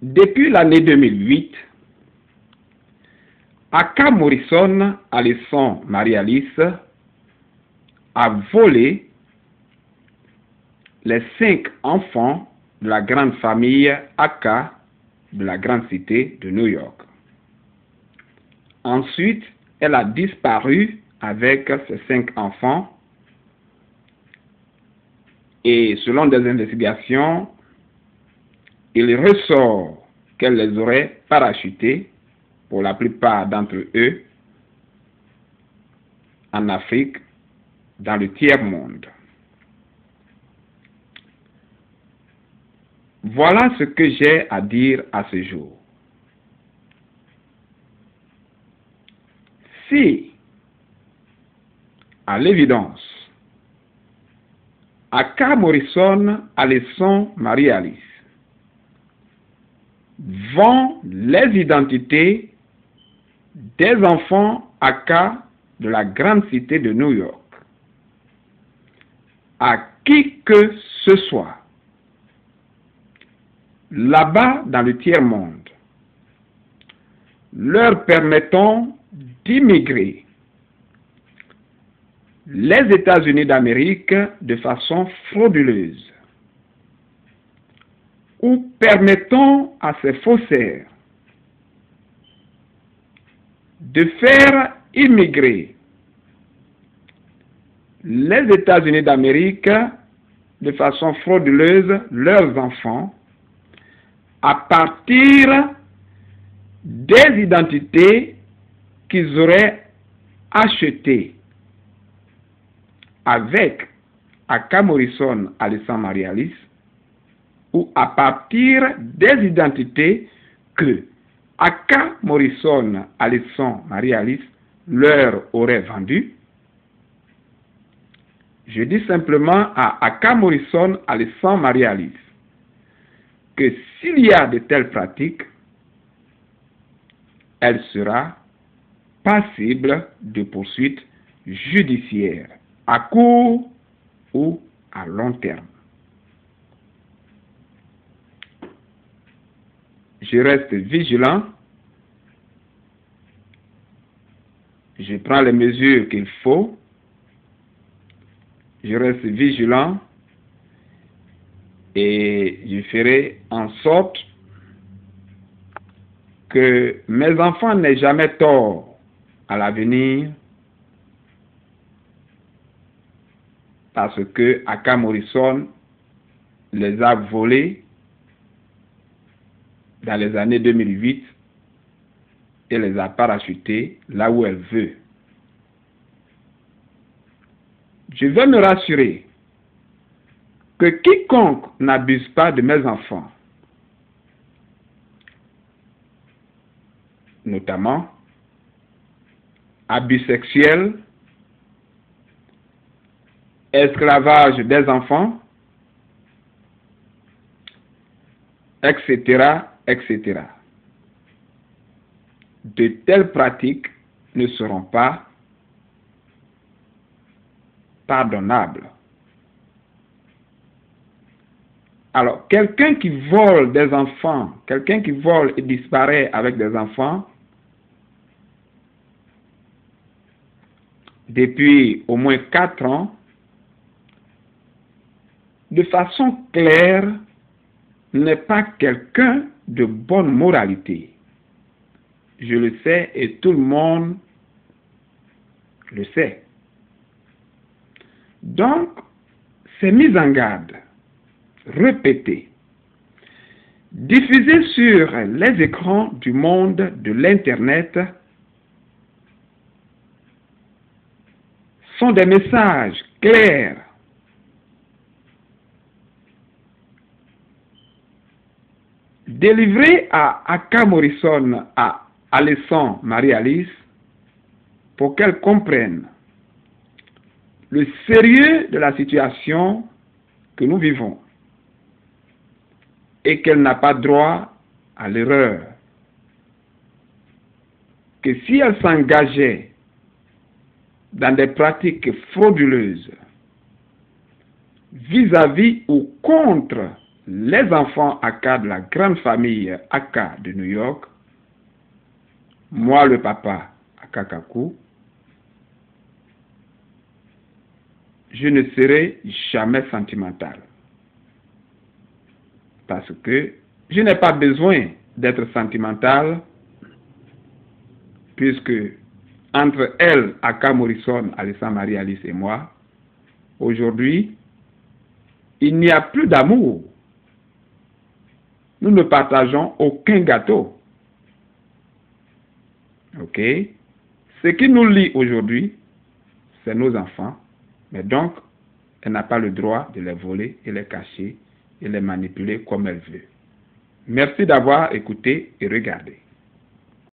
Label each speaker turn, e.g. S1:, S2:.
S1: Depuis l'année 2008, Aka Morrison, Alison Marie-Alice, a volé les 5 enfants de la grande famille Aka de la grande cité de New York. Ensuite, elle a disparu avec ses 5 enfants et selon des investigations, il ressort qu'elle les aurait parachutés, pour la plupart d'entre eux, en Afrique, dans le tiers-monde. Voilà ce que j'ai à dire à ce jour. Si, à l'évidence, Aka Morrison, Alison Marie-Alice vend les identités des enfants Aka de la grande cité de New York à qui que ce soit, là-bas dans le tiers-monde, leur permettant d'immigrer les États-Unis d'Amérique de façon frauduleuse, ou permettant à ces faussaires de faire immigrer les États-Unis d'Amérique de façon frauduleuse leurs enfants à partir des identités qu'ils auraient achetées avec Aka Morrison, Alison Marie-Alice, ou à partir des identités que Aka Morrison, Alison Marie-Alice leur aurait vendues. Je dis simplement à Aka Morrison, Alison Marie-Alice que s'il y a de telles pratiques, elle sera passible de poursuites judiciaires à court ou à long terme. Je reste vigilant, je prends les mesures qu'il faut, je reste vigilant et je ferai en sorte que mes enfants n'aient jamais tort à l'avenir parce que Aka Morrison les a volés dans les années 2008 et les a parachutés là où elle veut. Je veux me rassurer que quiconque n'abuse pas de mes enfants, notamment abus sexuels, esclavage des enfants, etc., etc. De telles pratiques ne seront pas pardonnables. Alors, quelqu'un qui vole des enfants, quelqu'un qui vole et disparaît avec des enfants, depuis au moins 4 ans, de façon claire, n'est pas quelqu'un de bonne moralité. Je le sais et tout le monde le sait. Donc, ces mises en garde répétées, diffusées sur les écrans du monde de l'Internet, sont des messages clairs délivrés à Aka Morrison, à Alison Marie-Alice, pour qu'elle comprenne le sérieux de la situation que nous vivons et qu'elle n'a pas droit à l'erreur. Que si elle s'engageait dans des pratiques frauduleuses vis-à-vis ou contre les enfants Aka de la grande famille Aka de New York, moi le papa Aka Kaku, je ne serai jamais sentimental. Parce que je n'ai pas besoin d'être sentimental, puisque entre elle, Aka Morrison, Alessa Marie Alice et moi, aujourd'hui, il n'y a plus d'amour. Nous ne partageons aucun gâteau. Ok? Ce qui nous lie aujourd'hui, c'est nos enfants. Mais donc, elle n'a pas le droit de les voler et les cacher et les manipuler comme elle veut. Merci d'avoir écouté et regardé.